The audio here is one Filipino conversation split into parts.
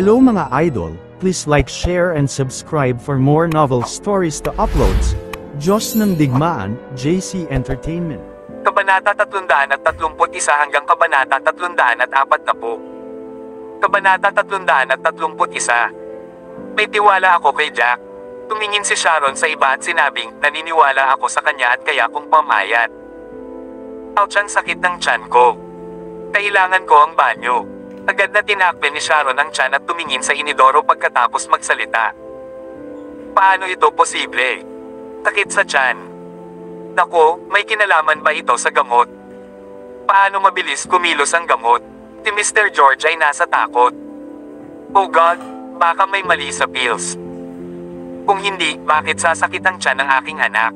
Hello mga idol, please like, share and subscribe for more novel stories to uploads. Diyos ng Digmaan, JC Entertainment. Kabanata 331 hanggang Kabanata 340. Kabanata 331. May tiwala ako kay Jack. Tumingin si Sharon sa iba at sinabing, naniniwala ako sa kanya at kaya kong pamayat. Ouch, ang sakit ng tiyan ko. Kailangan ko ang banyo. Agad na tinakpe ni Sharon ang tiyan at tumingin sa inidoro pagkatapos magsalita. Paano ito posible? Takit sa tiyan. Naku, may kinalaman ba ito sa gamot? Paano mabilis kumilos ang gamot? Si Mr. George ay nasa takot. Oh God, baka may mali sa pills. Kung hindi, bakit sasakit ang tiyan ng aking anak?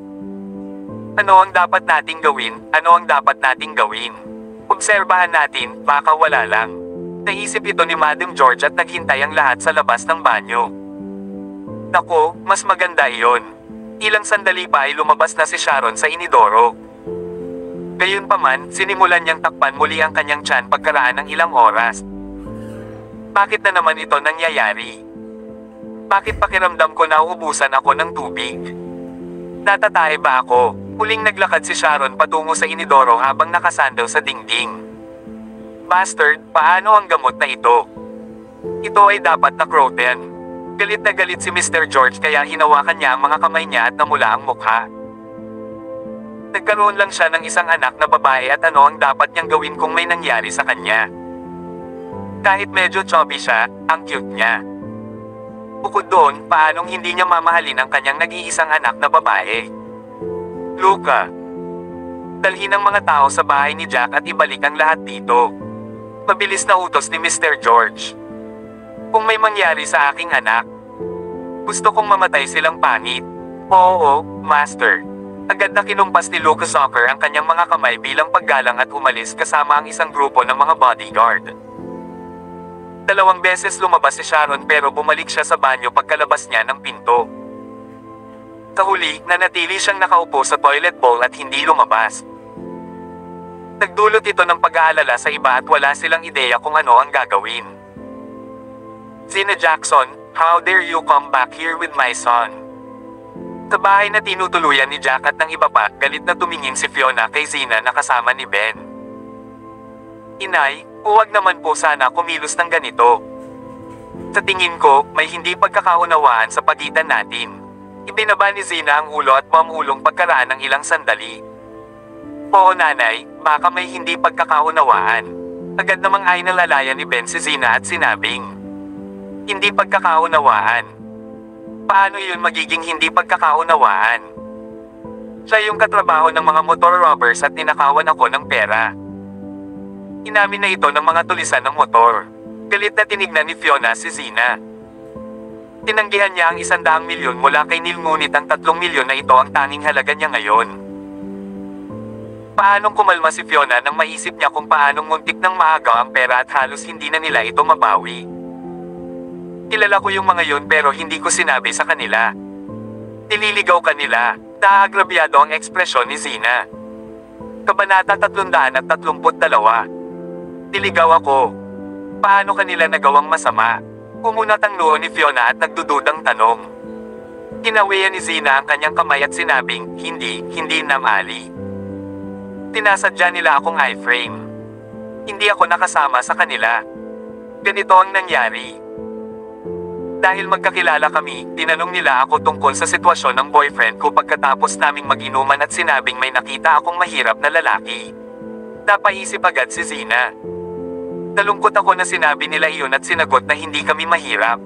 Ano ang dapat nating gawin? Ano ang dapat nating gawin? Obserbahan natin, baka wala lang. Naisip ito ni Madam George at naghintay ang lahat sa labas ng banyo. Naku, mas maganda iyon. Ilang sandali pa ay lumabas na si Sharon sa inidoro. Gayunpaman, sinimulan niyang takpan muli ang kanyang tiyan pagkaraan ng ilang oras. Bakit na naman ito nangyayari? Bakit pakiramdam ko na uubusan ako ng tubig? Natatay ba ako? Huling naglakad si Sharon patungo sa inidoro habang nakasandal sa dingding. Bastard, paano ang gamot na ito? Ito ay dapat na Croten. Galit na galit si Mr. George kaya hinawakan niya ang mga kamay niya at namula ang mukha. Nagkaroon lang siya ng isang anak na babae at ano ang dapat niyang gawin kung may nangyari sa kanya. Kahit medyo chubby siya, ang cute niya. Bukod doon, paanong hindi niya mamahalin ang kanyang nag-iisang anak na babae? Luca, dalhin ang mga tao sa bahay ni Jack at ibalik ang lahat dito. Mabilis na utos ni Mr. George. Kung may mangyari sa aking anak, gusto kong mamatay silang pangit. Oo, Master. Agad na kinumpas ni Lucas Soccer ang kanyang mga kamay bilang paggalang at umalis kasama ang isang grupo ng mga bodyguard. 2 beses lumabas si Sharon pero bumalik siya sa banyo pagkalabas niya ng pinto. Sa huli, nanatili siyang nakaupo sa toilet bowl at hindi lumabas. Nagdulot ito ng pag-aalala sa iba at wala silang ideya kung ano ang gagawin. Zina Jackson, how dare you come back here with my son? Sa bahay na tinutuluyan ni Jack at ng iba pa, galit na tumingin si Fiona kay Zina na kasama ni Ben. Inay, huwag naman po sana kumilos ng ganito. Sa tingin ko, may hindi pagkakaunawaan sa pagitan natin. Ibinaba ni Zina ang ulo at mamulong pagkaraan ng ilang sandali. Oo nanay, baka may hindi pagkakaunawaan. Agad namang ay nalalaya ni Ben si Zina at sinabing, hindi pagkakaunawaan. Paano yun magiging hindi pagkakaunawaan? Siya yung katrabaho ng mga motor robbers at ninakawan ako ng pera. Inamin na ito ng mga tulisan ng motor. Galit na tinignan ni Fiona si Zina. Tinanggihan niya ang 100 milyon mula kay Neil ngunit ang 3 milyon na ito ang tanging halaga niya ngayon. Paanong kumalma si Fiona nang maisip niya kung paanong muntik nang maagaw ang pera at halos hindi na nila ito mabawi. Kilala ko yung mga yun pero hindi ko sinabi sa kanila. Nililigaw ka nila. Naagrabyado ang ekspresyon ni Zina. Kabanata 332. Niligaw ako. Paano kanila nagawang masama? Kumunat ang noo ni Fiona at nagdududang tanong. Kinawian ni Zina ang kanyang kamay at sinabing, hindi na mali. Tinasadya nila akong iframe. Hindi ako nakasama sa kanila. Ganito ang nangyari. Dahil magkakilala kami, tinanong nila ako tungkol sa sitwasyon ng boyfriend ko pagkatapos naming mag-inuman at sinabing may nakita akong mahirap na lalaki. Napaisip agad si Zina. Nalungkot ako na sinabi nila iyon at sinagot na hindi kami mahirap.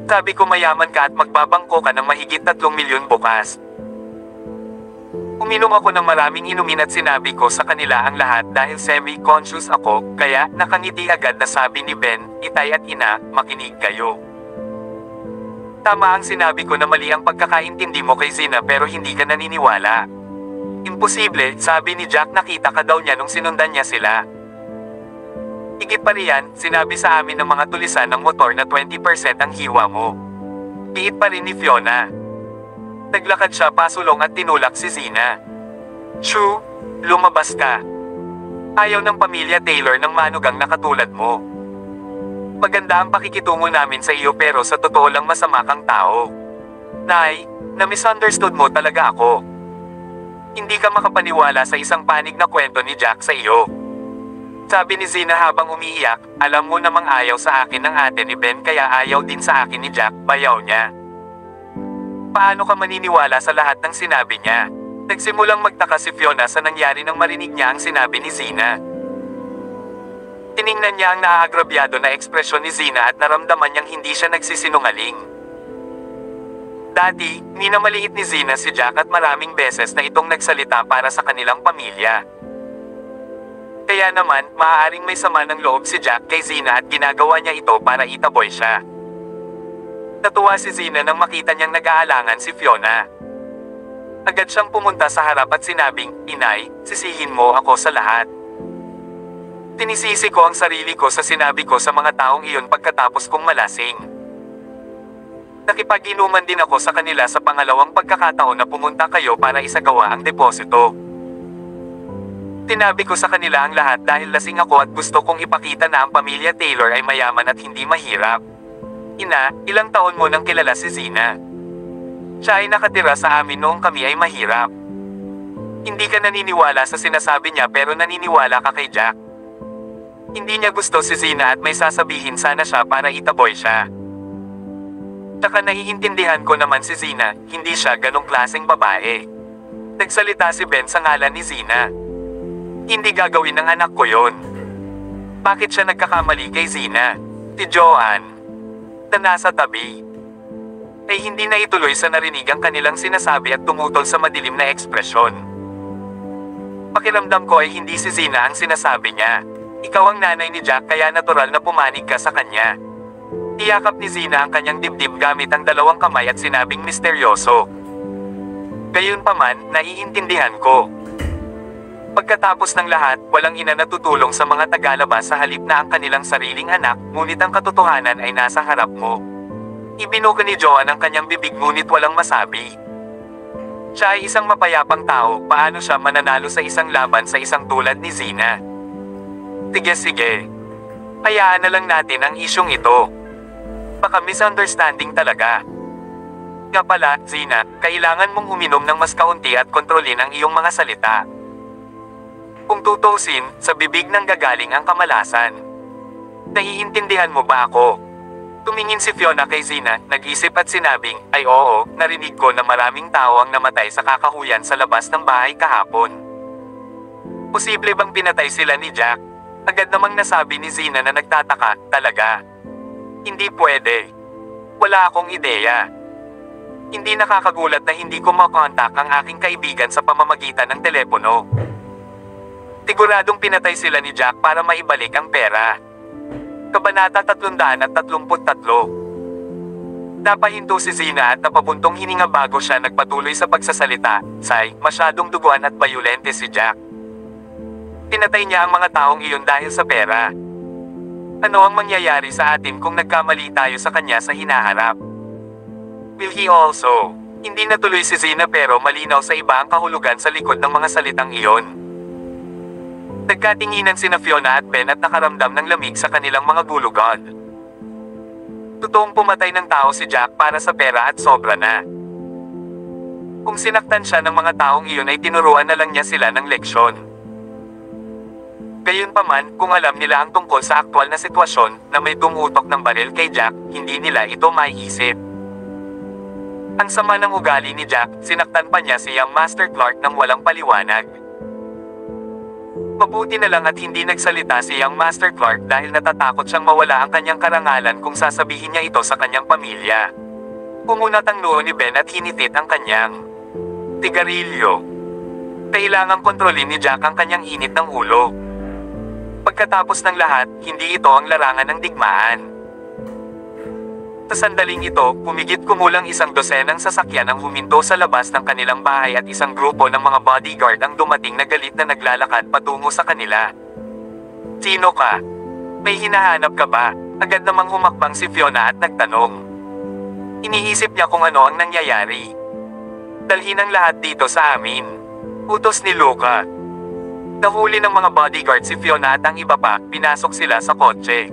Sabi ko mayaman ka at magbabangko ka ng mahigit 3 milyon bukas. Uminom ako ng maraming inumin at sinabi ko sa kanila ang lahat dahil semi-conscious ako, kaya nakangiti agad na sabi ni Ben, itay at ina, makinig kayo. Tama ang sinabi ko na mali ang pagkakaintindi mo kay Zina pero hindi ka naniniwala. Imposible, sabi ni Jack nakita ka daw niya nung sinundan niya sila. Higit pa riyan, sinabi sa amin ng mga tulisan ng motor na 20% ang hiwa mo. Piit pa rin ni Fiona. Naglakad siya pasulong at tinulak si Zina. Shoo, lumabas ka. Ayaw ng pamilya Taylor ng manugang na katulad mo. Maganda ang pakikitungo namin sa iyo pero sa totoo lang masama kang tao. Nay, na-misunderstood mo talaga ako. Hindi ka makapaniwala sa isang panig na kwento ni Jack sa iyo. Sabi ni Zina habang umiiyak, alam mo namang ayaw sa akin ng ate ni Ben kaya ayaw din sa akin ni Jack, bayaw niya. Paano ka maniniwala sa lahat ng sinabi niya? Nagsimulang magtaka si Fiona sa nangyari nang marinig niya ang sinabi ni Zina. Tiningnan niya ang naaagrabyado na ekspresyon ni Zina at naramdaman niyang hindi siya nagsisinungaling. Dati, minamaliit ni Zina si Jack at maraming beses na itong nagsalita para sa kanilang pamilya. Kaya naman, maaaring may sama ng loob si Jack kay Zina at ginagawa niya ito para itaboy siya. Natuwa si Zina nang makita niyang nag-aalangan si Fiona. Agad siyang pumunta sa harap at sinabing, "Inay, sisihin mo ako sa lahat." Tinisisi ko ang sarili ko sa sinabi ko sa mga taong iyon pagkatapos kong malasing. Nakipag-inuman din ako sa kanila sa pangalawang pagkakataon na pumunta kayo para isagawa ang deposito. Tinabi ko sa kanila ang lahat dahil lasing ako at gusto kong ipakita na ang pamilya Taylor ay mayaman at hindi mahirap. Ina, ilang taon mo nang kilala si Zina? Siya ay nakatira sa amin noong kami ay mahirap. Hindi ka naniniwala sa sinasabi niya pero naniniwala ka kay Jack. Hindi niya gusto si Zina at may sasabihin sana siya para itaboy siya. Tsaka naiintindihan ko naman si Zina, hindi siya ganong klaseng babae. Nagsalita si Ben sa ngalan ni Zina. Hindi gagawin ng anak ko yon. Bakit siya nagkakamali kay Zina? Si Joanne, na nasa tabi, ay hindi na ituloy sa narinig ang kanilang sinasabi at tumutol sa madilim na ekspresyon. Pakiramdam ko ay hindi si Zina ang sinasabi niya. Ikaw ang nanay ni Jack kaya natural na pumanig ka sa kanya. Iyakap ni Zina ang kanyang dibdib gamit ang dalawang kamay at sinabing misteryoso. Gayunpaman, naiintindihan ko. Pagkatapos ng lahat, walang ina na tutulong sa mga tagalabas sa halip na ang kanilang sariling anak, ngunit ang katotohanan ay nasa harap mo. Ibinuka ni Joanne ang kanyang bibig ngunit walang masabi. Siya ay isang mapayapang tao, paano siya mananalo sa isang laban sa isang tulad ni Zina? Sige. Hayaan na lang natin ang isyong ito. Baka misunderstanding talaga. Nga pala, Zina, kailangan mong uminom ng mas kaunti at kontrolin ang iyong mga salita. Kung tutusin, sa bibig nang gagaling ang kamalasan. Naiintindihan mo ba ako? Tumingin si Fiona kay Zina, nag-isip at sinabing, ay oo, narinig ko na maraming tao ang namatay sa kakahuyan sa labas ng bahay kahapon. Posible bang pinatay sila ni Jack? Agad namang nasabi ni Zina na nagtataka, talaga. Hindi pwede. Wala akong ideya. Hindi nakakagulat na hindi ko makontak ang aking kaibigan sa pamamagitan ng telepono. Siguradong pinatay sila ni Jack para maibalik ang pera. Kabanata 333. Napahinto si Zina at napabuntong hininga bago siya nagpatuloy sa pagsasalita. Say, masyadong duguan at bayolente si Jack. Pinatay niya ang mga taong iyon dahil sa pera. Ano ang mangyayari sa atin kung nagkamali tayo sa kanya sa hinaharap? Will he also? Hindi natuloy si Zina pero malinaw sa iba ang kahulugan sa likod ng mga salitang iyon. Nagkatinginan sina Fiona at Ben at nakaramdam ng lamig sa kanilang mga gulugod. Totoong pumatay ng tao si Jack para sa pera at sobra na. Kung sinaktan siya ng mga taong iyon ay tinuruan na lang niya sila ng leksyon. Gayunpaman, kung alam nila ang tungkol sa aktwal na sitwasyon na may tumutok ng baril kay Jack, hindi nila ito maiisip. Ang sama ng ugali ni Jack, sinaktan pa niya si Young Master Clark nang walang paliwanag. Mabuti na lang at hindi nagsalita si Young Master Clark dahil natatakot siyang mawala ang kanyang karangalan kung sasabihin niya ito sa kanyang pamilya. Pumunat ang noo ni Ben at hinitit ang kanyang tigarilyo. Kailangang kontrolin ni Jack ang kanyang init ng ulo. Pagkatapos ng lahat, hindi ito ang larangan ng digmaan. Sa sandaling ito, pumigit kumulang 100 sasakyan ang huminto sa labas ng kanilang bahay at isang grupo ng mga bodyguard ang dumating na galit na naglalakad patungo sa kanila. Sino ka? May hinahanap ka ba? Agad namang humakbang si Fiona at nagtanong. Iniisip niya kung ano ang nangyayari. Dalhin ang lahat dito sa amin. Utos ni Luca. Nahuli ng mga bodyguard si Fiona at ang iba pa, pinasok sila sa kotse.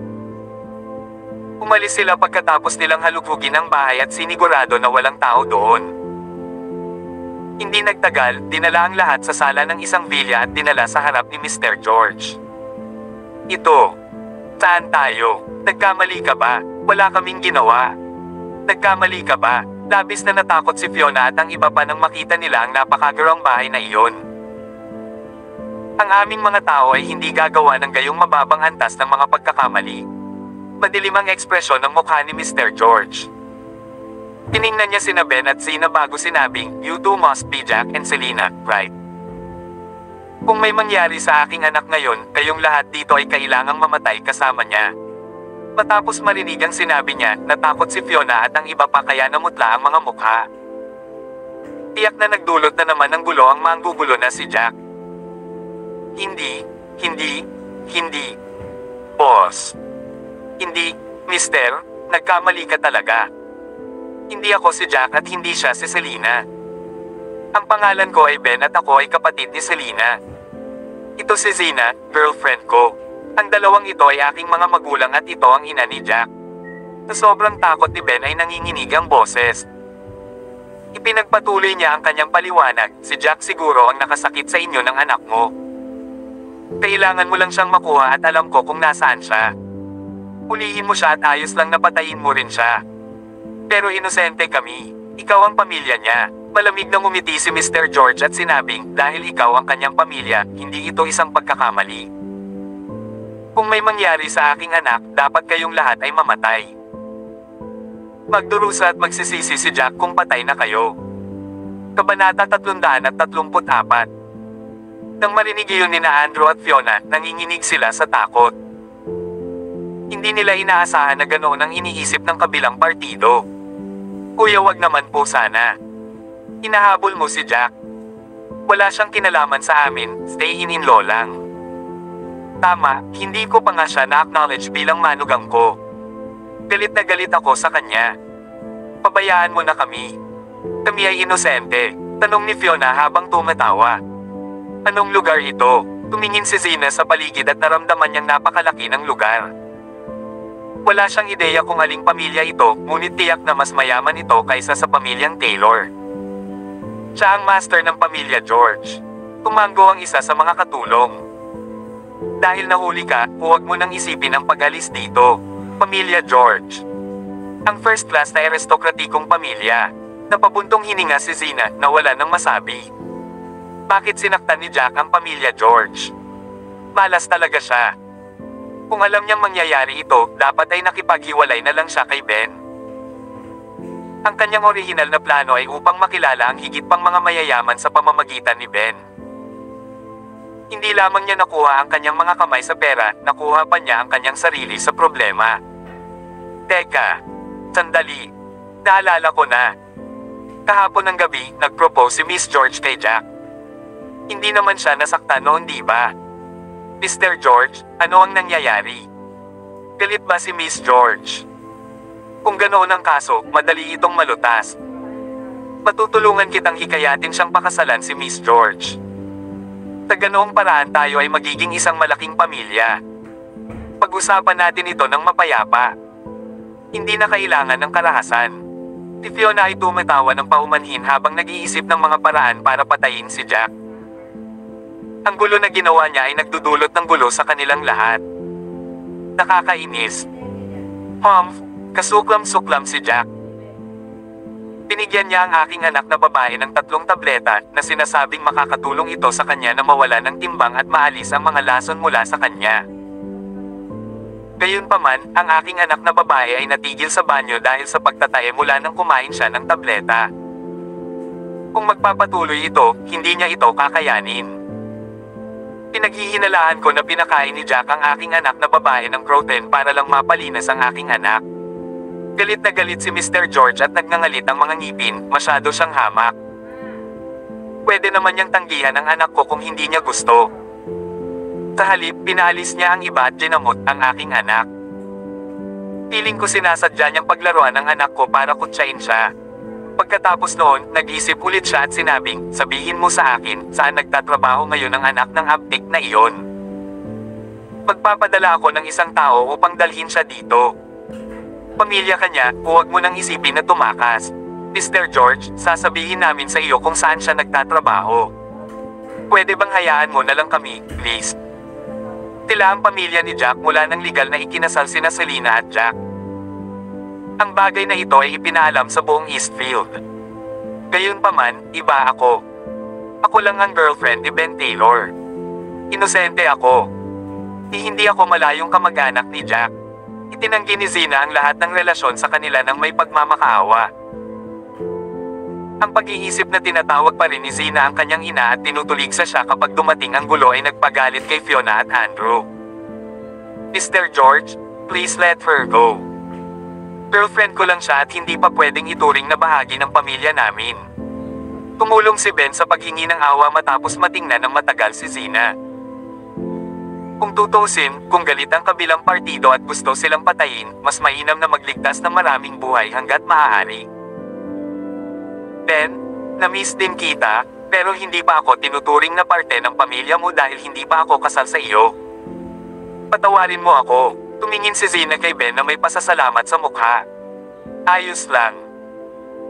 Umalis sila pagkatapos nilang halugugin ang bahay at sinigurado na walang tao doon. Hindi nagtagal, dinala ang lahat sa sala ng isang villa at dinala sa harap ni Mr. George. Ito. Saan tayo? Nagkamali ka ba? Wala kaming ginawa. Nagkamali ka ba? Labis na natakot si Fiona at ang iba pa nang makita nila ang napakagarang bahay na iyon. Ang aming mga tao ay hindi gagawa ng gayong mababang antas ng mga pagkakamali. Madilim ang ekspresyon ng mukha ni Mr. George. Tiningnan niya sina Ben at Zina bago sinabing, "You two must be Jack and Selena, right? Kung may mangyari sa aking anak ngayon, kayong lahat dito ay kailangang mamatay kasama niya." Matapos marinig ang sinabi niya, natakot si Fiona at ang iba pa kaya namutla ang mga mukha. Tiyak na nagdulot na naman ng gulo ang manggugulo na si Jack. Hindi. Boss. Hindi, mister, nagkamali ka talaga. Hindi ako si Jack at hindi siya si Selena. Ang pangalan ko ay Ben at ako ay kapatid ni Selena. Ito si Zina, girlfriend ko. Ang dalawang ito ay aking mga magulang at ito ang ina ni Jack. Sa sobrang takot ni Ben ay nanginginig ang boses. Ipinagpatuloy niya ang kanyang paliwanag, si Jack siguro ang nakasakit sa inyo ng anak mo. Kailangan mo lang siyang makuha at alam ko kung nasaan siya. Hulihin mo siya at ayos lang na patayin mo rin siya. Pero inosente kami. Ikaw ang pamilya niya. Malamig na ngumiti si Mr. George at sinabing, dahil ikaw ang kanyang pamilya, hindi ito isang pagkakamali. Kung may mangyari sa aking anak, dapat kayong lahat ay mamatay. Magdurusa at magsisisi si Jack kung patay na kayo. Kabanata 334. Nang marinig iyon nina Andrew at Fiona, nanginginig sila sa takot. Hindi nila inaasahan na ganoon ang iniisip ng kabilang partido. Kuya, wag naman po sana. Hinahabol mo si Jack. Wala siyang kinalaman sa amin, stay in-law lang. Tama, hindi ko pa nga siya na-acknowledge bilang manugang ko. Galit na galit ako sa kanya. Pabayaan mo na kami. Kami ay inosente, tanong ni Fiona habang tumatawa. Anong lugar ito? Tumingin si Zina sa paligid at naramdaman niyang napakalaki ng lugar. Wala siyang ideya kung aling pamilya ito, ngunit tiyak na mas mayaman ito kaysa sa pamilyang Taylor. Siya ang master ng pamilya George. Tumanggo ang isa sa mga katulong. Dahil nahuli ka, huwag mo nang isipin ang pag-alis dito. Pamilya George. Ang first class na aristokratikong pamilya. Napabuntong hininga si Zina na wala nang masabi. Bakit sinaktan ni Jack ang pamilya George? Malas talaga siya. Kung alam niyang mangyayari ito, dapat ay nakipaghiwalay na lang siya kay Ben. Ang kanyang orihinal na plano ay upang makilala ang higit pang mga mayayaman sa pamamagitan ni Ben. Hindi lamang niya nakuha ang kanyang mga kamay sa pera, nakuha pa niya ang kanyang sarili sa problema. Teka, sandali. Naalala ko na. Kahapon ng gabi, nag-propose si Miss George kay Jack. Hindi naman siya nasaktan noon, di ba? Mr. George, ano ang nangyayari? Galit ba si Miss George? Kung ganoon ang kaso, madali itong malutas. Matutulungan kitang hikayatin siyang pakasalan si Miss George. Sa ganoong paraan tayo ay magiging isang malaking pamilya. Pag-usapan natin ito ng mapayapa. Hindi na kailangan ng karahasan. Si Fiona ay tumatawa ng paumanhin habang nag-iisip ng mga paraan para patayin si Jack. Ang gulo na ginawa niya ay nagdudulot ng gulo sa kanilang lahat. Nakakainis. Kasuklam-suklam si Jack. Binigyan niya ang aking anak na babae ng 3 tableta na sinasabing makakatulong ito sa kanya na mawala ng timbang at maalis ang mga lason mula sa kanya. Gayunpaman, ang aking anak na babae ay natigil sa banyo dahil sa pagtatae mula nang kumain siya ng tableta. Kung magpapatuloy ito, hindi niya ito kakayanin. Pinaghihinalaan ko na pinakain ni Jack ang aking anak na babae ng protein para lang mapalinas ang aking anak. Galit na galit si Mr. George at nagngangalit ang mga ngipin, masyado siyang hamak. Pwede naman niyang tanggihan ang anak ko kung hindi niya gusto. Sa halip, pinaalis niya ang iba at ginamot ang aking anak. Piling ko sinasadya niyang paglaruan ang anak ko para kutsain siya. Pagkatapos noon, nag-isip ulit siya at sinabing, sabihin mo sa akin, saan nagtatrabaho ngayon ang anak ng aptik na iyon. Magpapadala ako ng isang tao upang dalhin siya dito. Pamilya ka niya, huwag mo nang isipin na tumakas. Mr. George, sasabihin namin sa iyo kung saan siya nagtatrabaho. Pwede bang hayaan mo na lang kami, please? Tila ang pamilya ni Jack mula nang legal na ikinasal sina Selena at Jack. Ang bagay na ito ay ipinaalam sa buong Eastfield. Gayunpaman, iba ako. Ako lang ang girlfriend ni Ben Taylor. Inosente ako. Hindi ako malayong kamag-anak ni Jack. Itinanggi ni Zina ang lahat ng relasyon sa kanila ng may pagmamakaawa. Ang pag-iisip na tinatawag pa rin ni Zina ang kanyang ina at tinutuligsa siya kapag dumating ang gulo ay nagpagalit kay Fiona at Andrew. Mr. George, please let her go. Girlfriend ko lang siya at hindi pa pwedeng ituring na bahagi ng pamilya namin. Tumulong si Ben sa paghingi ng awa matapos matingnan ng matagal si Zina. Kung tutusin, kung galit ang kabilang partido at gusto silang patayin, mas mainam na magligtas ng maraming buhay hanggat maaari. Ben, na-miss din kita, pero hindi pa ako tinuturing na parte ng pamilya mo dahil hindi pa ako kasal sa iyo. Patawarin mo ako. Tumingin si Zina kay Ben na may pasasalamat sa mukha. Ayos lang.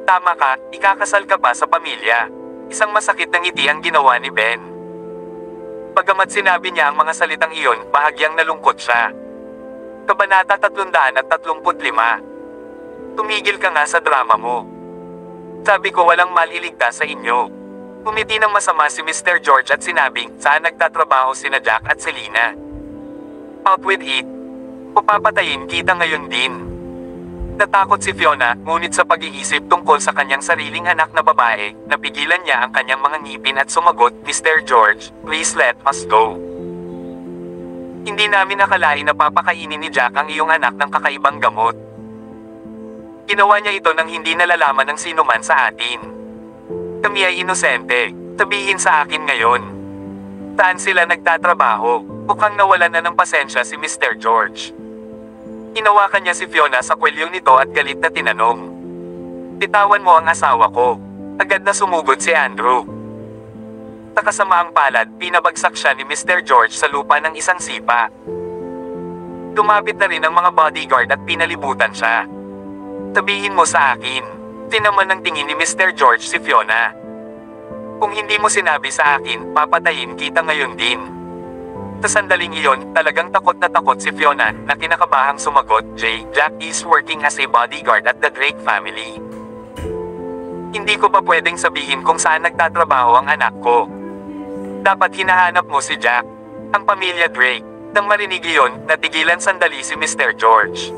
Tama ka, ikakasal ka pa sa pamilya. Isang masakit na ngiti ang ginawa ni Ben. Bagamat sinabi niya ang mga salitang iyon, bahagyang nalungkot siya. Kabanata 335. Tumigil ka nga sa drama mo. Sabi ko walang maliligtas sa inyo. Umiti ng masama si Mr. George at sinabing saan nagtatrabaho sina Jack at Selena. Out with it. Papatayin kita ngayon din. Natakot si Fiona, ngunit sa pag-iisip tungkol sa kanyang sariling anak na babae, napigilan niya ang kanyang mga ngipin at sumagot, Mr. George, please let us go. Hindi namin nakalain na papakainin ni Jack ang iyong anak ng kakaibang gamot. Ginawa niya ito nang hindi nalalaman ng sinuman sa atin. Kami ay inosente, sabihin sa akin ngayon. Saan sila nagtatrabaho? Mukhang nawalan na ng pasensya si Mr. George. Hinawakan niya si Fiona sa kwelyong nito at galit na tinanong. Bitawan mo ang asawa ko. Agad na sumugod si Andrew. Sa kasamaang palad, pinabagsak siya ni Mr. George sa lupa ng isang sipa. Dumapit na rin ang mga bodyguard at pinalibutan siya. Sabihin mo sa akin. Tinaman ng tingin ni Mr. George si Fiona. Kung hindi mo sinabi sa akin, papatayin kita ngayon din. Sa sandaling iyon, talagang takot na takot si Fiona na kinakabahang sumagot, Jack is working as a bodyguard at the Drake family. Hindi ko pa pwedeng sabihin kung saan nagtatrabaho ang anak ko. Dapat hinahanap mo si Jack, ang pamilya Drake. Nang marinig iyon, natigilan sandali si Mr. George.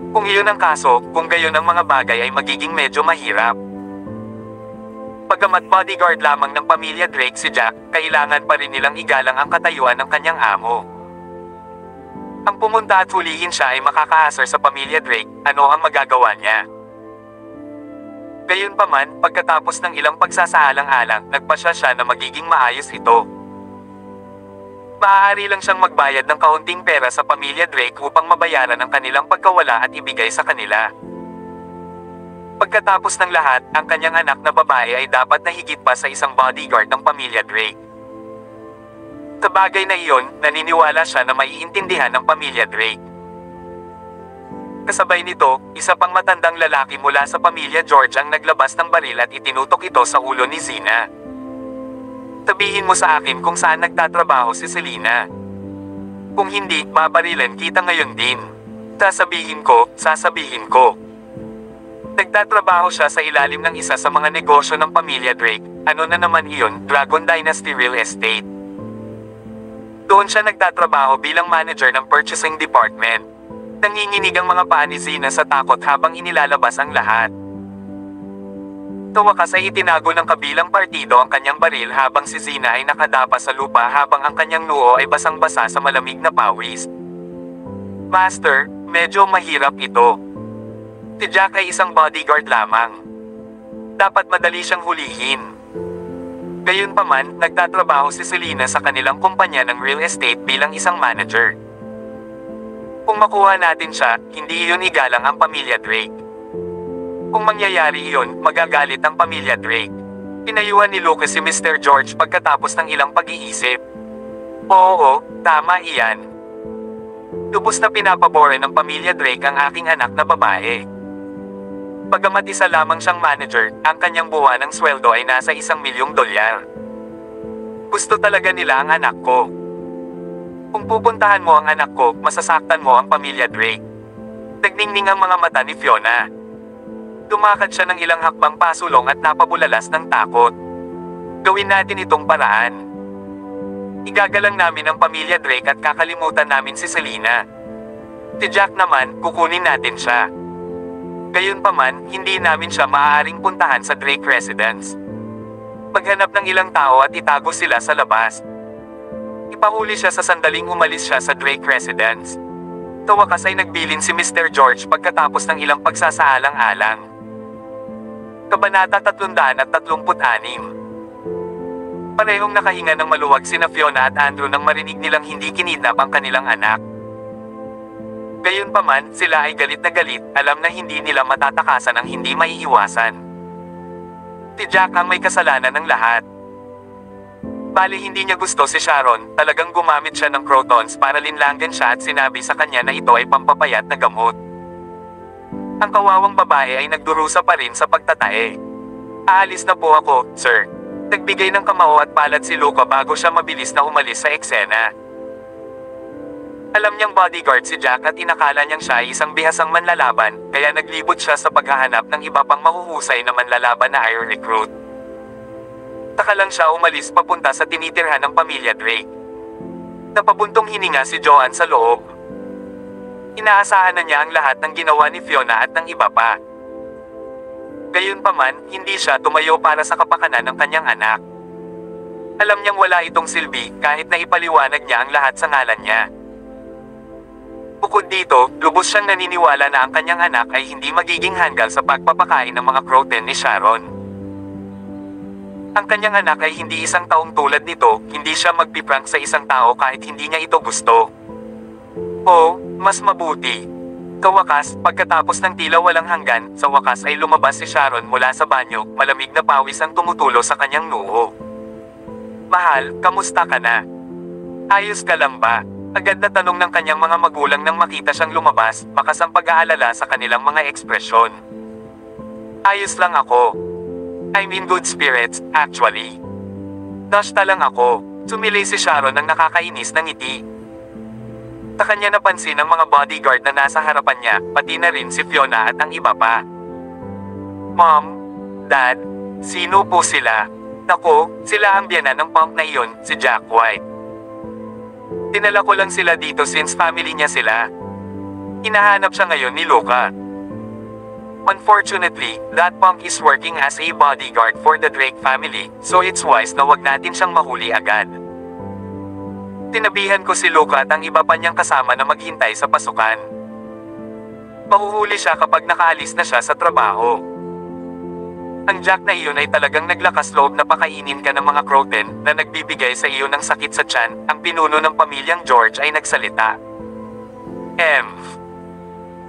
Kung iyon ang kaso, kung gayon ang mga bagay ay magiging medyo mahirap. Bagamat bodyguard lamang ng pamilya Drake si Jack, kailangan pa rin nilang igalang ang katayuan ng kanyang amo. Ang pumunta at hulihin siya ay makakaasar sa pamilya Drake, ano ang magagawa niya? Gayunpaman, pagkatapos ng ilang pagsasaalang-alang, nagpasya siya na magiging maayos ito. Maaari lang siyang magbayad ng kaunting pera sa pamilya Drake upang mabayaran ang kanilang pagkawala at ibigay sa kanila. Pagkatapos ng lahat, ang kanyang anak na babae ay dapat na higit pa sa isang bodyguard ng pamilya Drake. Sa bagay na iyon, naniniwala siya na maiintindihan ng pamilya Drake. Kasabay nito, isa pang matandang lalaki mula sa pamilya George ang naglabas ng baril at itinutok ito sa ulo ni Zina. Sabihin mo sa akin kung saan nagtatrabaho si Selena. Kung hindi, mabarilan kita ngayon din. Sasabihin ko. Nagtatrabaho siya sa ilalim ng isa sa mga negosyo ng pamilya Drake. Ano na naman iyon, Dragon Dynasty Real Estate. Doon siya nagtatrabaho bilang manager ng purchasing department. Nanginginig ang mga paa ni Zina sa takot habang inilalabas ang lahat. Sa wakas ay itinago ng kabilang partido ang kanyang baril habang si Zina ay nakadapa sa lupa habang ang kanyang noo ay basang-basa sa malamig na pawis. Master, medyo mahirap ito. Si Jack ay isang bodyguard lamang. Dapat madali siyang hulihin. Gayunpaman, nagtatrabaho si Selena sa kanilang kumpanya ng real estate bilang isang manager. Kung makuha natin siya, hindi iyon igalang ang pamilya Drake. Kung mangyayari iyon, magagalit ang pamilya Drake. Pinayuhan ni Lucas si Mr. George pagkatapos ng ilang pag-iisip. Oo, tama iyan. Lubos na pinapabore ng pamilya Drake ang aking anak na babae. Bagamat isa lamang siyang manager, ang kanyang buwanang sweldo ay nasa $1,000,000. Gusto talaga nila ang anak ko. Kung pupuntahan mo ang anak ko, masasaktan mo ang pamilya Drake. Nagningning ang mga mata ni Fiona. Lumakad siya ng ilang hakbang pasulong at napabulalas ng takot. Gawin natin itong paraan. Igagalang namin ang pamilya Drake at kakalimutan namin si Selena. Si Jack naman, kukunin natin siya. Gayunpaman, hindi namin siya maaaring puntahan sa Drake residence. Maghanap ng ilang tao at itago sila sa labas. Ipahuli siya sa sandaling umalis siya sa Drake residence. Sa wakas ay nagbilin si Mr. George pagkatapos ng ilang pagsasaalang-alang. Kabanata 336. Parehong nakahinga ng maluwag sina Fiona at Andrew nang marinig nilang hindi kinidnap ang kanilang anak. Gayunpaman, sila ay galit na galit, alam na hindi nila matatakasan ang hindi maiiwasan. Si Jack ang may kasalanan ng lahat. Bali hindi niya gusto si Sharon, talagang gumamit siya ng crotons para linlangan siya at sinabi sa kanya na ito ay pampapayat na gamot. Ang kawawang babae ay nagdurusa pa rin sa pagtatae. Aalis na po ako, sir. Nagbigay ng kamao at palad si Luca bago siya mabilis na umalis sa eksena. Alam niyang bodyguard si Jack at inakala niyang siya ay isang bihasang manlalaban, kaya naglibot siya sa paghahanap ng iba pang mahuhusay na manlalaban na air recruit. Taka lang siya umalis papunta sa tinitirhan ng pamilya Drake. Napabuntong hininga si Joanne sa loob. Inaasahan na niya ang lahat ng ginawa ni Fiona at ng iba pa. Gayunpaman, hindi siya tumayo para sa kapakanan ng kanyang anak. Alam niyang wala itong silbi kahit na ipaliwanag niya ang lahat sa ngalan niya. Bukod dito, lubos siyang naniniwala na ang kanyang anak ay hindi magiging hanggal sa pagpapakain ng mga croton ni Sharon. Ang kanyang anak ay hindi isang taong tulad nito, hindi siya magpiprank sa isang tao kahit hindi niya ito gusto. O, mas mabuti. Kawakas, pagkatapos ng tila walang hanggan, sa wakas ay lumabas si Sharon mula sa banyo, malamig na pawis ang tumutulo sa kanyang noo. Mahal, kamusta ka na? Ayos ka lang ba? Agad na tanong ng kanyang mga magulang nang makita siyang lumabas, bakas ang pag-aalala sa kanilang mga ekspresyon. Ayos lang ako. I'm in good spirits, actually. Dashta lang ako. Sumili si Sharon ng nakakainis na ngiti. Sa kanya napansin ang mga bodyguard na nasa harapan niya, pati na rin si Fiona at ang iba pa. Mom, Dad, sino po sila? Nako, sila ang biyanan ng punk na iyon, si Jack White. Dinala ko lang sila dito since family niya sila. Hinahanap siya ngayon ni Luca. Unfortunately, that punk is working as a bodyguard for the Drake family, so it's wise na wag natin siyang mahuli agad. Tinabihan ko si Luca at ang iba pa niyang kasama na maghintay sa pasukan. Mahuhuli siya kapag nakaalis na siya sa trabaho. Ang Jack na iyon ay talagang naglakas loob na pakainin ka ng mga croton na nagbibigay sa iyo ng sakit sa tiyan. Ang pinuno ng pamilyang George ay nagsalita.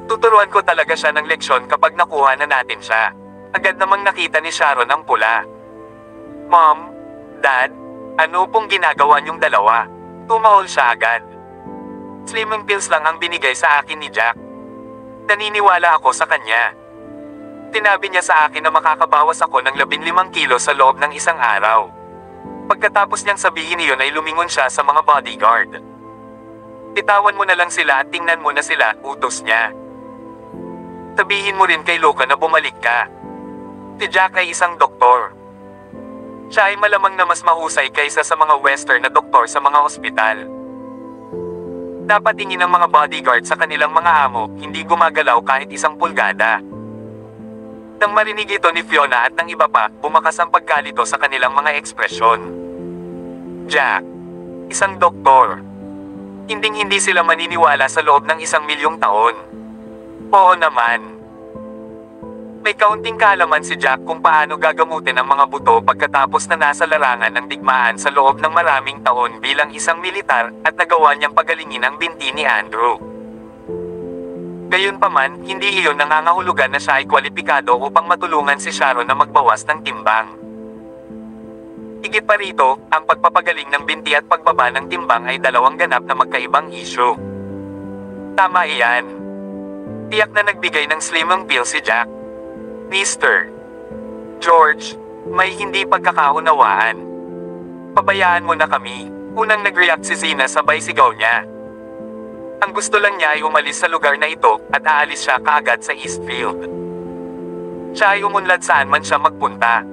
Tuturuan ko talaga siya ng leksyon kapag nakuha na natin siya. Agad namang nakita ni Sharon ang pula. Mom, Dad, ano pong ginagawa niyong dalawa? Tumahol siya agad. Slimming pills lang ang binigay sa akin ni Jack. Naniniwala ako sa kanya. Tinabi niya sa akin na makakabawas ako ng 15 kilo sa loob ng isang araw. Pagkatapos niyang sabihin iyon ay lumingon siya sa mga bodyguard. Bitawan mo na lang sila at tingnan mo na sila, utos niya. Sabihin mo rin kay Luca na bumalik ka. Si Jack ay isang doktor. Siya ay malamang na mas mahusay kaysa sa mga western na doktor sa mga ospital. Dapat tingin ng mga bodyguard sa kanilang mga amo, hindi gumagalaw kahit isang pulgada. Nang marinig ito ni Fiona at ng iba pa, bumakas ang pagkalito sa kanilang mga ekspresyon. Jack, isang doktor. Hinding-hindi sila maniniwala sa loob ng 1,000,000 taon. Oo naman. May kaunting kaalaman si Jack kung paano gagamutin ang mga buto pagkatapos na nasa larangan ng digmaan sa loob ng maraming taon bilang isang militar at nagawa niyang pagalingin ang binti ni Andrew. Gayunpaman, hindi iyon nangangahulugan na siya ay kwalipikado upang matulungan si Sharon na magbawas ng timbang. Higit pa rito, ang pagpapagaling ng binti at pagbaba ng timbang ay dalawang ganap na magkaibang isyu. Tama iyan. Tiyak na nagbigay ng slimang pill si Jack. Mr. George, may hindi pagkakaunawaan. Pabayaan mo na kami. Unang nag-react si Zina sabay sigaw niya. Ang gusto lang niya ay umalis sa lugar na ito at aalis siya kaagad sa Eastfield. Siya ay umunlad saan man siya magpunta.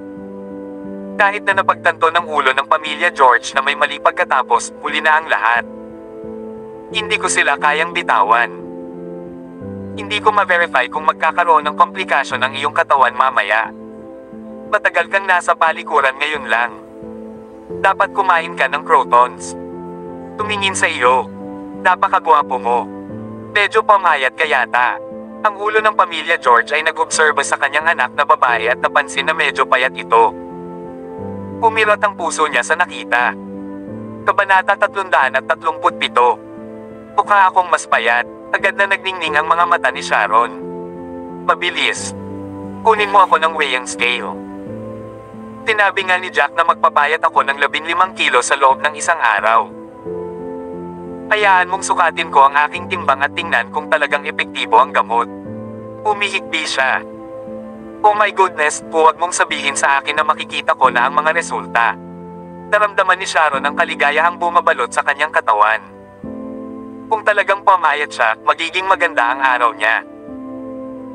Kahit na napagtanto ng ulo ng pamilya George na may mali pagkatapos, huli na ang lahat. Hindi ko sila kayang bitawan. Hindi ko ma-verify kung magkakaroon ng komplikasyon ang iyong katawan mamaya. Matagal kang nasa palikuran ngayon lang. Dapat kumain ka ng crotons. Tumingin sa iyo. Napakagwapo mo. Medyo pamayat ka yata. Ang ulo ng pamilya George ay nag-obserba sa kanyang anak na babae at napansin na medyo payat ito. Pumirot ang puso niya sa nakita. Kabanata 337. Mukha akong mas payat, agad na nagningning ang mga mata ni Sharon. Mabilis. Kunin mo ako ng weighing scale. Tinabi nga ni Jack na magpapayat ako ng 15 kilo sa loob ng isang araw. Hayaan mong sukatin ko ang aking timbang at tingnan kung talagang epektibo ang gamot. Umihikbi siya. Oh my goodness, huwag mong sabihin sa akin na makikita ko na ang mga resulta. Naramdaman ni Sharon ang kaligayahang bumabalot sa kanyang katawan. Kung talagang pamayat siya, magiging maganda ang araw niya.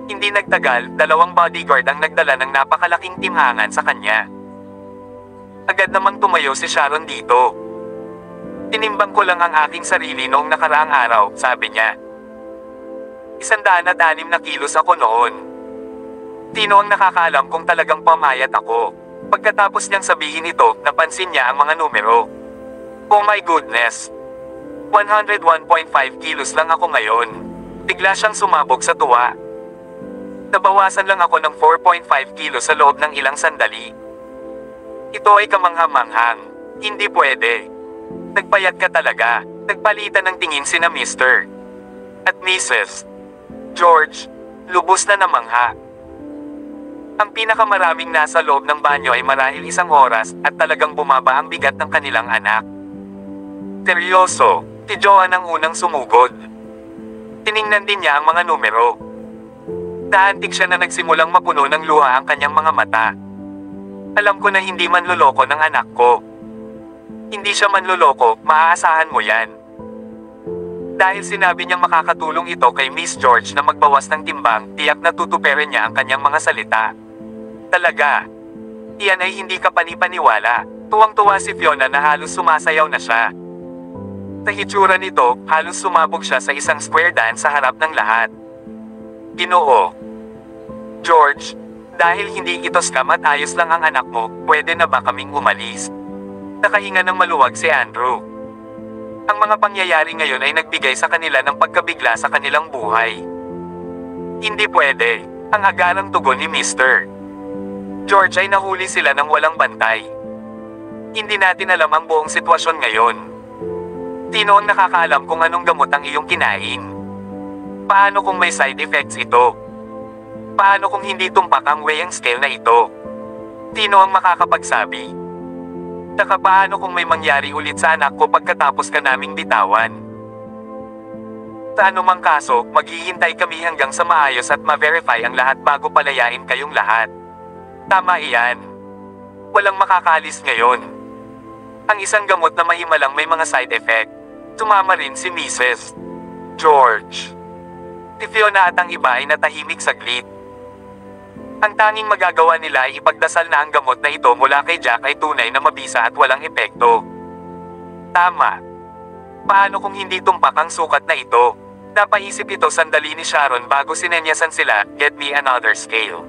Hindi nagtagal, 2 bodyguard ang nagdala ng napakalaking timhangan sa kanya. Agad namang tumayo si Sharon dito. Tinimbang ko lang ang aking sarili noong nakaraang araw, sabi niya. 106 na kilos ako noon. Tino ang nakakaalam kung talagang pamayat ako. Pagkatapos niyang sabihin ito, napansin niya ang mga numero. Oh my goodness! 101.5 kilos lang ako ngayon. Bigla siyang sumabog sa tuwa. Nabawasan lang ako ng 4.5 kilos sa loob ng ilang sandali. Ito ay kamangha-manghang. Hindi pwede. Nagpayat ka talaga. Nagpalitan ng tingin sina Mr. at Mrs. George. Lubos na namangha. Ang pinakamaraming nasa loob ng banyo ay marahil 1 oras at talagang bumaba ang bigat ng kanilang anak. Seryoso, si Joan ang unang sumugod. Tiningnan din niya ang mga numero. Naantig siya na nagsimulang mapuno ng luha ang kanyang mga mata. Alam ko na hindi manloloko ng anak ko. Hindi siya manloloko, maaasahan mo yan. Dahil sinabi niyang makakatulong ito kay Miss George na magbawas ng timbang, tiyak na tutuperin niya ang kanyang mga salita. Talaga. Iyan ay hindi ka panipaniwala. Tuwang-tuwa si Fiona na halos sumasayaw na siya. Sa hitsura nito, halos sumabog siya sa isang square dance sa harap ng lahat. Ginoo. George, dahil hindi ito scam at ayos lang ang anak mo, pwede na ba kaming umalis? Nakahinga ng maluwag si Andrew. Ang mga pangyayari ngayon ay nagbigay sa kanila ng pagkabigla sa kanilang buhay. Hindi pwede, ang agarang tugon ni Mr. George ay nahuli sila ng walang bantay. Hindi natin alam ang buong sitwasyon ngayon. Sino ang nakakaalam kung anong gamot ang iyong kinain? Paano kung may side effects ito? Paano kung hindi tumpak ang weighing scale na ito? Sino ang makakapagsabi? Saka paano kung may mangyari ulit sa anak ko pagkatapos ka naming bitawan? Sa anumang kaso, maghihintay kami hanggang sa maayos at ma-verify ang lahat bago palayain kayong lahat. Tama iyan. Walang makakalis ngayon. Ang isang gamot na mahimalang may mga side effect. Tumama rin si Mrs. George. Si Fiona at ang iba ay natahimik saglit. Ang tanging magagawa nila ay ipagdasal na ang gamot na ito mula kay Jack ay tunay na mabisa at walang epekto. Tama. Paano kung hindi tumpak ang sukat na ito? Napaisip ito sandali ni Sharon bago sinenyasan sila, get me another scale.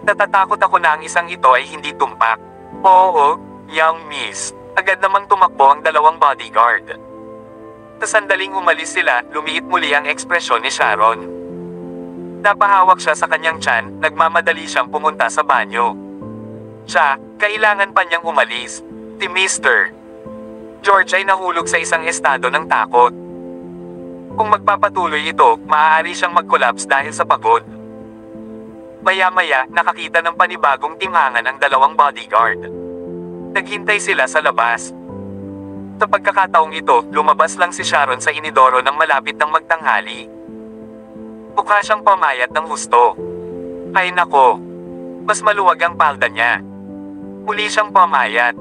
Natatakot ako na ang isang ito ay hindi tumpak. Oo, young miss. Agad namang tumakbo ang 2 bodyguard. Sa sandaling umalis sila, lumiit muli ang ekspresyon ni Sharon. Napahawak siya sa kanyang tiyan, nagmamadali siyang pumunta sa banyo. Siya, kailangan pa niyang umalis. Si Mr. George ay nahulog sa isang estado ng takot. Kung magpapatuloy ito, maaari siyang mag-collapse dahil sa pagod. Maya-maya, nakakita ng panibagong timhangan ang 2 bodyguard. Naghintay sila sa labas. Sa pagkakataong ito, lumabas lang si Sharon sa inidoro nang malapit ng magtanghali. Mukha siyang pamayat ng husto. Ay nako, mas maluwag ang palda niya. Muli siyang pamayat.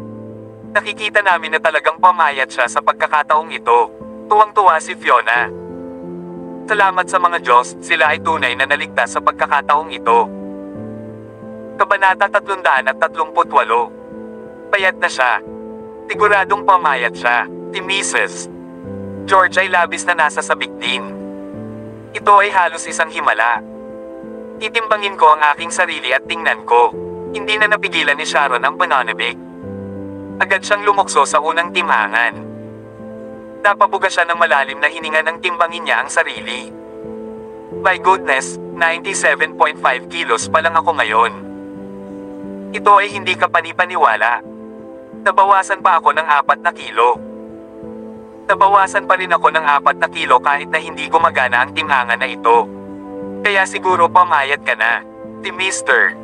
Nakikita namin na talagang pamayat siya sa pagkakataong ito. Tuwang-tuwa si Fiona. Salamat sa mga Diyos, sila ay tunay na naligtas sa pagkakataong ito. Kabanata 338. Payat na siya. Siguradong pamayat siya, si Mrs. George ay labis na nasa sabik din. Ito ay halos isang himala. Titimbangin ko ang aking sarili at tingnan ko. Hindi na napigilan ni Sharon ang pananabik. Agad siyang lumukso sa unang timhangan. Napabuga siya ng malalim na hininga nang timbangin niya ang sarili. My goodness, 97.5 kilos pa lang ako ngayon. Ito ay hindi ka panipaniwala. Nabawasan pa ako ng 4 na kilo. Nabawasan pa rin ako ng 4 na kilo kahit na hindi gumagana ang timhangan na ito. Kaya siguro pamayat ka na. Si Mr.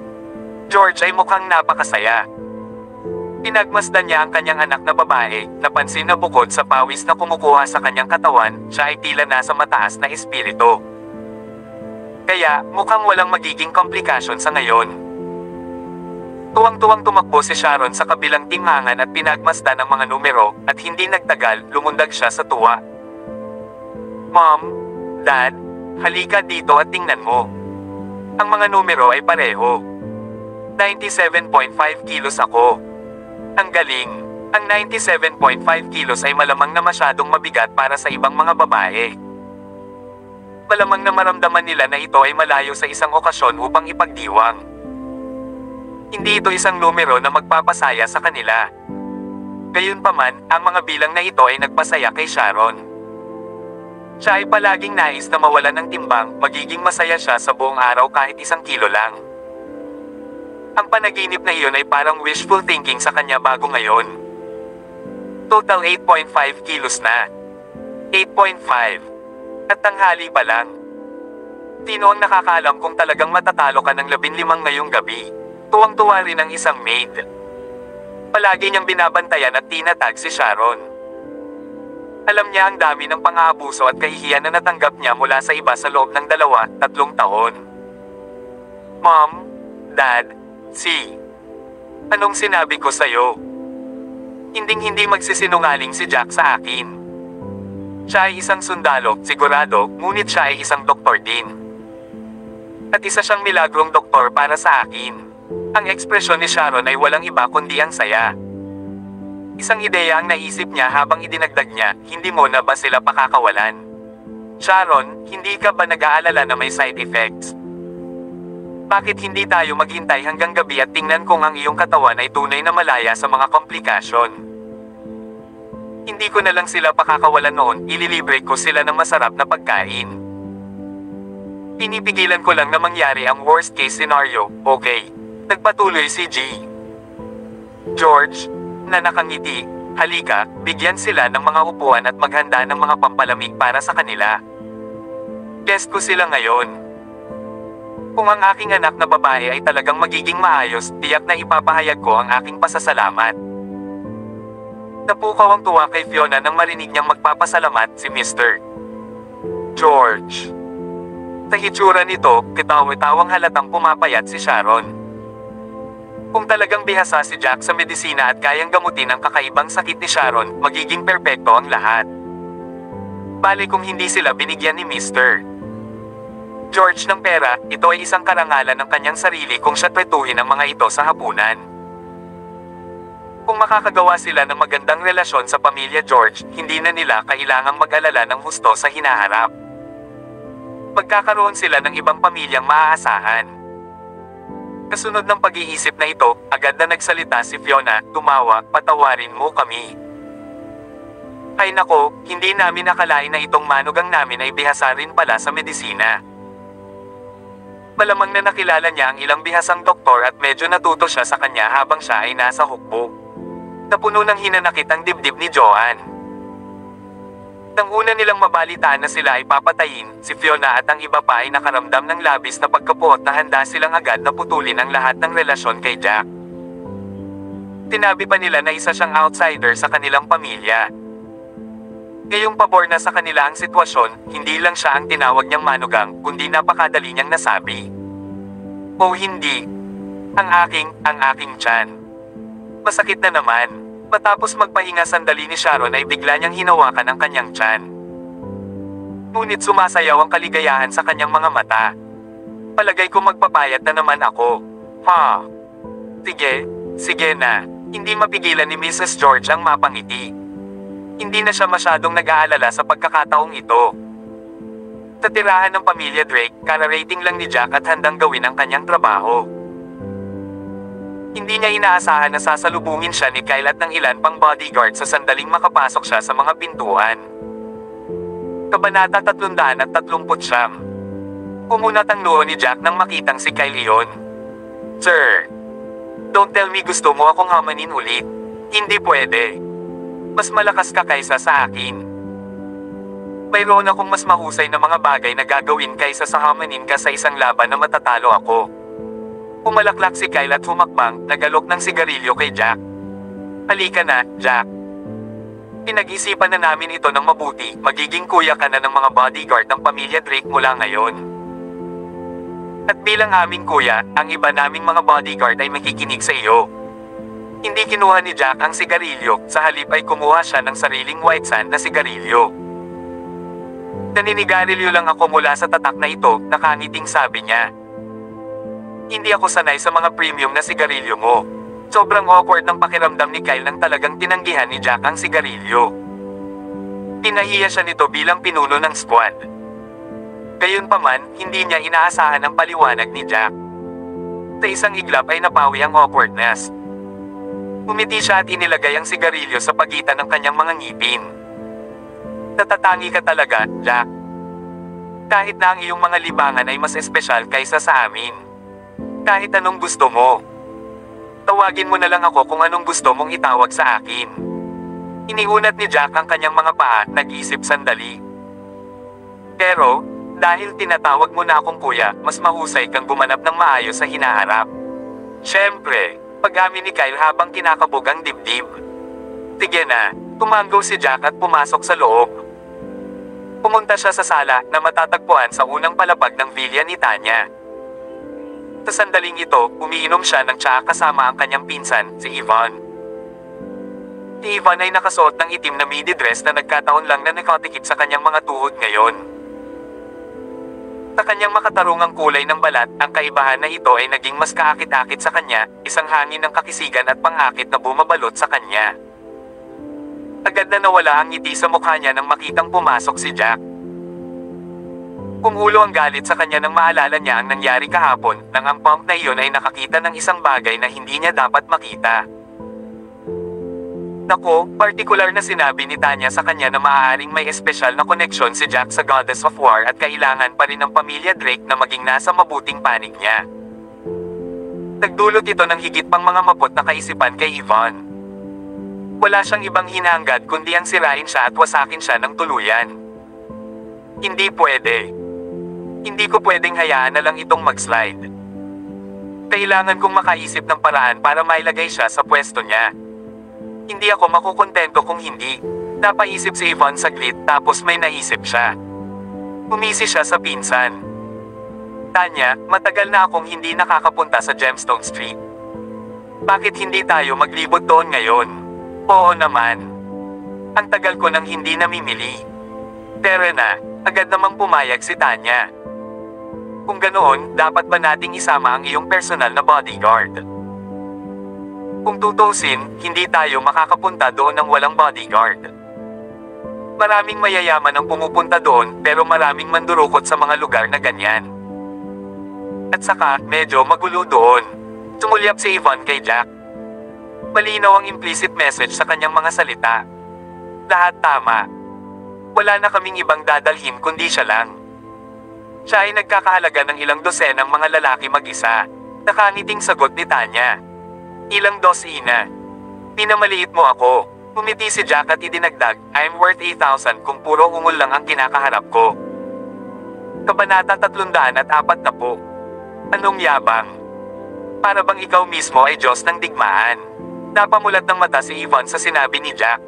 George ay mukhang napakasaya. Pinagmasdan niya ang kanyang anak na babae, napansin na bukod sa pawis na kumukuha sa kanyang katawan, siya ay tila nasa mataas na espiritu. Kaya, mukhang walang magiging komplikasyon sa ngayon. Tuwang-tuwang tumakbo si Sharon sa kabilang timhangan at pinagmasdan ang mga numero, at hindi nagtagal, lumundag siya sa tuwa. Mom, Dad, halika dito at tingnan mo. Ang mga numero ay pareho. 97.5 kilos ako. Ang galing. Ang 97.5 kilos ay malamang na masyadong mabigat para sa ibang mga babae. Malamang na maramdaman nila na ito ay malayo sa isang okasyon upang ipagdiwang. Hindi ito isang numero na magpapasaya sa kanila. Gayunpaman, ang mga bilang na ito ay nagpasaya kay Sharon. Siya ay palaging nais na mawalan ng timbang, magiging masaya siya sa buong araw kahit 1 kilo lang. Ang panaginip na iyon ay parang wishful thinking sa kanya bago ngayon. Total 8.5 kilos na. 8.5. At tanghali pa lang. Sino ang nakakaalam kung talagang matatalo ka ng 15 ngayong gabi? Tuwang-tuwa rin ang isang maid. Palagi niyang binabantayan at tinatag si Sharon. Alam niya ang dami ng pang-aabuso at kahihiyan na natanggap niya mula sa iba sa loob ng 2-3 taon. Mom, Dad, anong sinabi ko sa'yo? Hinding-hindi magsisinungaling si Jack sa akin. Siya ay isang sundalo, sigurado, ngunit siya ay isang doktor din. At isa siyang milagrong doktor para sa akin. Ang ekspresyon ni Sharon ay walang iba kundi ang saya. Isang ideya ang naisip niya habang idinagdag niya, hindi mo na ba sila pakakawalan? Sharon, hindi ka ba nag-aalala na may side effects? Bakit hindi tayo maghintay hanggang gabi at tingnan kung ang iyong katawan ay tunay na malaya sa mga komplikasyon? Hindi ko na lang sila pakakawalan noon, ililibre ko sila ng masarap na pagkain. Pinipigilan ko lang na mangyari ang worst case scenario, okay? Nagpatuloy si G. George, na nakangiti, halika, bigyan sila ng mga upuan at maghanda ng mga pampalamig para sa kanila. Guest ko sila ngayon. Kung ang aking anak na babae ay talagang magiging maayos, tiyak na ipapahayag ko ang aking pasasalamat. Napukaw ang tuwa kay Fiona nang marinig niyang magpapasalamat si Mr. George. Sa hitsura nito, kitaw-tawang halatang pumapayat si Sharon. Kung talagang bihasa si Jack sa medisina at kayang gamutin ang kakaibang sakit ni Sharon, magiging perpekto ang lahat. Bale kung hindi sila binigyan ni Mr. George ng pera, ito ay isang karangalan ng kanyang sarili kung siya tretuhin ang mga ito sa hapunan. Kung makakagawa sila ng magandang relasyon sa pamilya George, hindi na nila kailangang mag-alala ng husto sa hinaharap. Magkakaroon sila ng ibang pamilyang maaasahan. Kasunod ng pag-iisip na ito, agad na nagsalita si Fiona, tumawa, patawarin mo kami. Ay nako, hindi namin nakalain na itong manugang namin ay bihasa rin pala sa medisina. Malamang na nakilala niya ang ilang bihasang doktor at medyo natuto siya sa kanya habang siya ay nasa hukbo. Napuno ng hinanakit ang dibdib ni Joanne. Nang una nilang mabalitaan na sila ay papatayin, si Fiona at ang iba pa ay nakaramdam ng labis na pagkapuot na handa silang agad na putulin ang lahat ng relasyon kay Jack. Tinabi pa nila na isa siyang outsider sa kanilang pamilya. Ngayong pabor na sa kanila ang sitwasyon, hindi lang siya ang tinawag niyang manugang, kundi napakadali niyang nasabi. O hindi. Ang aking tiyan. Masakit na naman. Matapos magpahinga sandali ni Sharon ay bigla niyang hinawakan ang kanyang tiyan. Ngunit sumasayaw ang kaligayahan sa kanyang mga mata. Palagay ko magpapayat na naman ako. Ha? Sige na. Hindi mapigilan ni Mrs. George ang mapangiti. Hindi na siya masyadong nag-aalala sa pagkakataong ito. Sa tirahan ng pamilya Drake, kararating lang ni Jack at handang gawin ang kanyang trabaho. Hindi niya inaasahan na sasalubungin siya ni Kyle at ng ilan pang bodyguard sa sandaling makapasok siya sa mga pintuan. Kabanata 339. Pumunat ang noo ni Jack nang makitang si Kyle iyon. Sir, don't tell me gusto mo akong hamanin ulit. Hindi pwede. Mas malakas ka kaysa sa akin. Mayroon akong mas mahusay na mga bagay na gagawin kaysa sa hamanin ka sa isang laban na matatalo ako. Pumalaklak si Kyle at humakbang, nagalok ng sigarilyo kay Jack. Halika na, Jack. Pinag-isipan na namin ito ng mabuti, magiging kuya ka na ng mga bodyguard ng pamilya Drake mula ngayon. At bilang aming kuya, ang iba naming mga bodyguard ay makikinig sa iyo. Hindi kinuha ni Jack ang sigarilyo, sa halip ay kumuha siya ng sariling white sand na sigarilyo. Naninigarilyo lang ako mula sa tatak na ito, nakangiting sabi niya. Hindi ako sanay sa mga premium na sigarilyo mo. Sobrang awkward ng pakiramdam ni Kyle nang talagang tinanggihan ni Jack ang sigarilyo. Tinahiya siya nito bilang pinuno ng squad. Gayunpaman, hindi niya inaasahan ang paliwanag ni Jack. Sa isang iglap ay napawi ang awkwardness. Umiti siya at inilagay ang sigarilyo sa pagitan ng kanyang mga ngipin. Natatangi ka talaga, Jack. Kahit na ang iyong mga libangan ay mas espesyal kaysa sa amin. Kahit anong gusto mo. Tawagin mo na lang ako kung anong gusto mong itawag sa akin. Iniunat ni Jack ang kanyang mga paa, nag-isip sandali. Pero, dahil tinatawag mo na akong kuya, mas mahusay kang gumanap ng maayos sa hinaharap. Siyempre, pag-amin ni Kyle habang kinakabog ang dibdib. Sige na, tumanggaw si Jack at pumasok sa loob. Pumunta siya sa sala na matatagpuan sa unang palapag ng villa ni Tanya. Sa sandaling ito, umiinom siya ng tsaa kasama ang kanyang pinsan, si Yvonne. Si Yvonne ay nakasuot ng itim na midi dress na nagkataon lang na nakatikip sa kanyang mga tuhod ngayon. Sa kanyang makatarungang kulay ng balat, ang kaibahan na ito ay naging mas kaakit-akit sa kanya, isang hangin ng kakisigan at pangakit na bumabalot sa kanya. Agad na nawala ang ngiti sa mukha niya nang makitang pumasok si Jack. Kumulo ang galit sa kanya nang maalala niya ang nangyari kahapon, nang ang pump na iyon ay nakakita ng isang bagay na hindi niya dapat makita. Nako, partikular na sinabi ni Tanya sa kanya na maaaring may espesyal na koneksyon si Jack sa Goddess of War at kailangan pa rin ng pamilya Drake na maging nasa mabuting panig niya. Nagdulot ito ng higit pang mga mapot na kaisipan kay Yvonne. Wala siyang ibang hinahangad kundi ang sirain siya at wasakin siya ng tuluyan. Hindi pwede. Hindi ko pwedeng hayaan na lang itong mag-slide. Kailangan kong makaisip ng paraan para mailagay siya sa pwesto niya. Hindi ako makukontento kung hindi. Napaisip si Yvonne saglit tapos may naisip siya. Umisi siya sa pinsan. Tanya, matagal na akong hindi nakakapunta sa Gemstone Street. Bakit hindi tayo maglibot doon ngayon? Oo naman. Ang tagal ko nang hindi namimili. Pero na, agad namang pumayag si Tanya. Kung ganoon, dapat ba nating isama ang iyong personal na bodyguard? Kung tutusin, hindi tayo makakapunta doon ng walang bodyguard. Maraming mayayaman ang pumupunta doon, pero maraming mandurukot sa mga lugar na ganyan. At saka, medyo magulo doon. Sumulyap si Yvonne kay Jack. Malinaw ang implicit message sa kanyang mga salita. Lahat tama. Wala na kaming ibang dadalhin kundi siya lang. Siya ay nagkakahalaga ng ilang dosenang mga lalaki mag-isa. Nakangiting sagot ni Tanya. Ilang dosina. Pinamaliit mo ako. Umiti si Jack at idinagdag, I'm worth 8,000 kung puro ungol lang ang kinakaharap ko. Kabanata 340. Anong yabang? Para bang ikaw mismo ay Diyos ng digmaan? Napamulat ng mata si Yvonne sa sinabi ni Jack.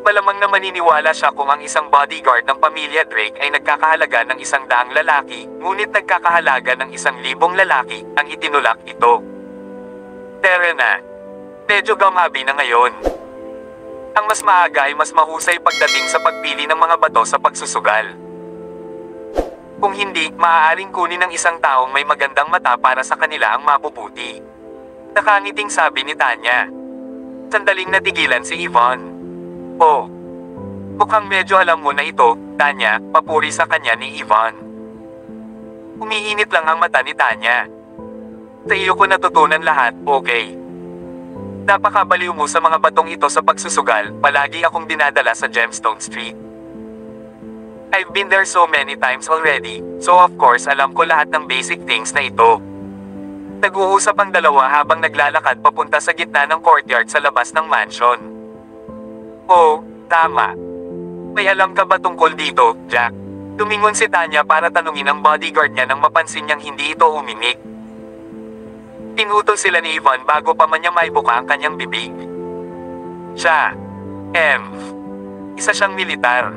Malamang na maniniwala siya kung ang isang bodyguard ng pamilya Drake ay nagkakahalaga ng 100 lalaki, ngunit nagkakahalaga ng 1,000 lalaki ang itinulak ito. Tara na. Medyo gamabi na ngayon. Ang mas maaga ay mas mahusay pagdating sa pagpili ng mga bato sa pagsusugal. Kung hindi, maaaring kunin ng isang taong may magandang mata para sa kanila ang mabubuti. Nakangiting sabi ni Tanya. Sandaling natigilan si Yvonne. Oh. Mukhang medyo alam mo na ito, Tanya, papuri sa kanya ni Yvonne. Umiinit lang ang mata ni Tanya. Sa iyo ko natutunan lahat, okay. Napakabaliw mo sa mga batong ito sa pagsusugal, palagi akong dinadala sa Gemstone Street. I've been there so many times already, so of course alam ko lahat ng basic things na ito. Nag-uusap ang dalawa habang naglalakad papunta sa gitna ng courtyard sa labas ng mansion. Oh, tama. May alam ka ba tungkol dito, Jack? Tumingon si Tanya para tanungin ang bodyguard niya nang mapansin niyang hindi ito umimik. Pinutol sila ni Yvonne bago pa man niya maibuka ang kanyang bibig. Siya, isa siyang militar.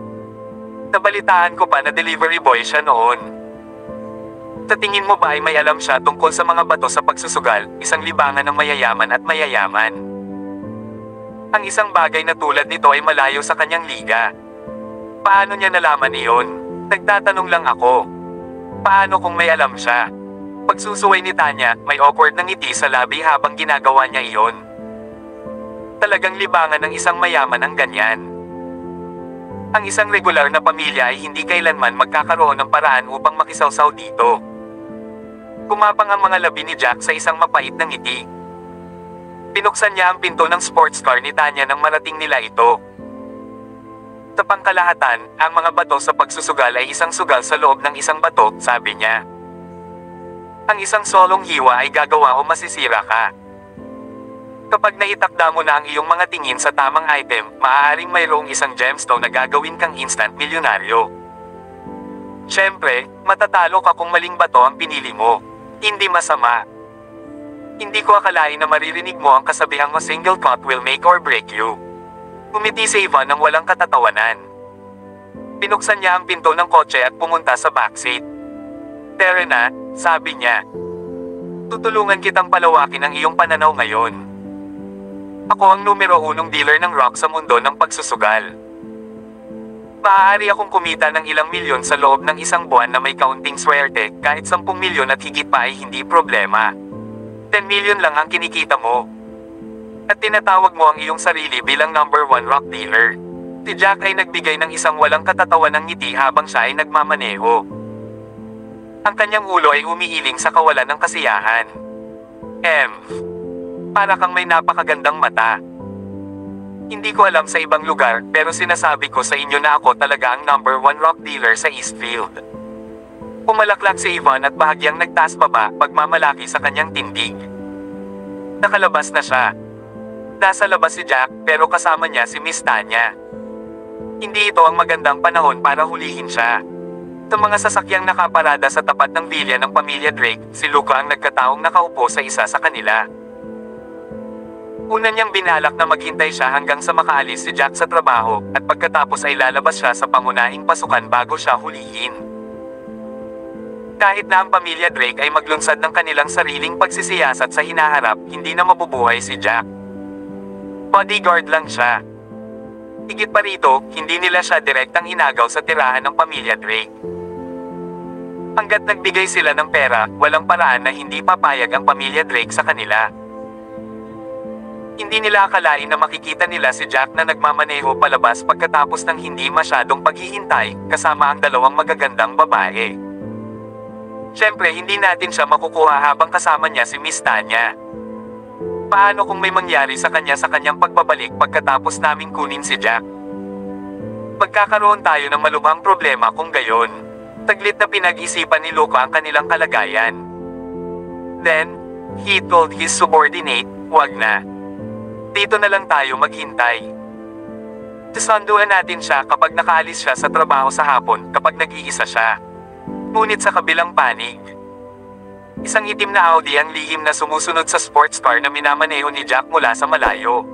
Nabalitaan ko pa na delivery boy siya noon. Sa tingin mo ba ay may alam siya tungkol sa mga bato sa pagsusugal, isang libangan ng mayayaman at mayayaman? Ang isang bagay na tulad nito ay malayo sa kanyang liga. Paano niya nalaman iyon? Nagtatanong lang ako. Paano kung may alam siya? Pagsusuway ni Tanya, may awkward na ngiti sa labi habang ginagawa niya iyon. Talagang libangan ng isang mayaman ang ganyan. Ang isang regular na pamilya ay hindi kailanman magkakaroon ng paraan upang makisawsaw dito. Kumapang ang mga labi ni Jack sa isang mapait na ngiti. Pinuksan niya ang pinto ng sports car ni Tanya nang marating nila ito. Sa pangkalahatan, ang mga bato sa pagsusugal ay isang sugal sa loob ng isang bato, sabi niya. Ang isang solong hiwa ay gagawa o masisira ka. Kapag naitakda mo na ang iyong mga tingin sa tamang item, maaaring mayroong isang gemstone na gagawin kang instant milyonaryo. Siyempre, matatalo ka kung maling bato ang pinili mo. Hindi masama. Hindi ko akalain na maririnig mo ang kasabihang a single cut will make or break you. Umiti si Yvonne ng walang katatawanan. Pinuksan niya ang pinto ng kotse at pumunta sa backseat. Tara na, sabi niya. Tutulungan kitang palawakin ang iyong pananaw ngayon. Ako ang numero 1 dealer ng rock sa mundo ng pagsusugal. Maaari akong kumita ng ilang milyon sa loob ng isang buwan na may kaunting swerte, kahit 10 milyon at higit pa ay hindi problema. 10 milyon lang ang kinikita mo. At tinatawag mo ang iyong sarili bilang number 1 rock dealer. Si Jack ay nagbigay ng isang walang katatawan ng ngiti habang siya ay nagmamaneho. Ang kanyang ulo ay umiiling sa kawalan ng kasiyahan. Para kang may napakagandang mata. Hindi ko alam sa ibang lugar, pero sinasabi ko sa inyo na ako talaga ang number 1 rock dealer sa Eastfield. Pumalaklak si Yvonne at bahagyang nagtaas baba, pagmamalaki sa kanyang tindig. Nakalabas na siya. Nasa labas si Jack, pero kasama niya si Miss Tanya. Hindi ito ang magandang panahon para hulihin siya. Sa mga sasakyang nakaparada sa tapat ng villa ng pamilya Drake, si Luca ang nagkataong nakaupo sa isa sa kanila. Una niyang binalak na maghintay siya hanggang sa makaalis si Jack sa trabaho, at pagkatapos ay lalabas siya sa pangunahing pasukan bago siya hulihin. Kahit na ang pamilya Drake ay maglunsad ng kanilang sariling pagsisiyasat sa hinaharap, hindi na mabubuhay si Jack. Bodyguard lang siya. Higit pa rito, hindi nila siya direktang inagaw sa tirahan ng pamilya Drake. Hanggat nagbigay sila ng pera, walang paraan na hindi papayag ang pamilya Drake sa kanila. Hindi nila akalain na makikita nila si Jack na nagmamaneho palabas pagkatapos ng hindi masyadong paghihintay, kasama ang dalawang magagandang babae. Siyempre hindi natin siya makukuha habang kasama niya si Miss Tanya. Paano kung may mangyari sa kanyang pagbabalik pagkatapos naming kunin si Jack? Magkakaroon tayo ng malubhang problema kung gayon. Taglit na pinag-isipan ni Luca ang kanilang kalagayan. Then, he told his subordinate, wag na. Dito na lang tayo maghintay. Susunduan natin siya kapag nakaalis siya sa trabaho sa hapon, kapag nag-iisa siya. Ngunit sa kabilang panig, isang itim na Audi ang lihim na sumusunod sa sports car na minamaneho ni Jack mula sa malayo.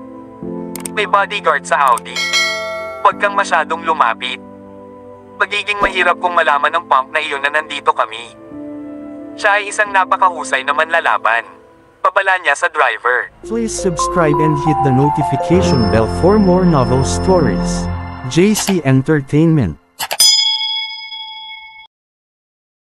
May bodyguard sa Audi. Huwag kang masyadong lumapit. Magiging mahirap kung malaman ng pump na iyon na nandito kami. Siya ay isang napakahusay na manlalaban. Babala niya sa driver. Please subscribe and hit the notification bell for more novel stories. JC Entertainment.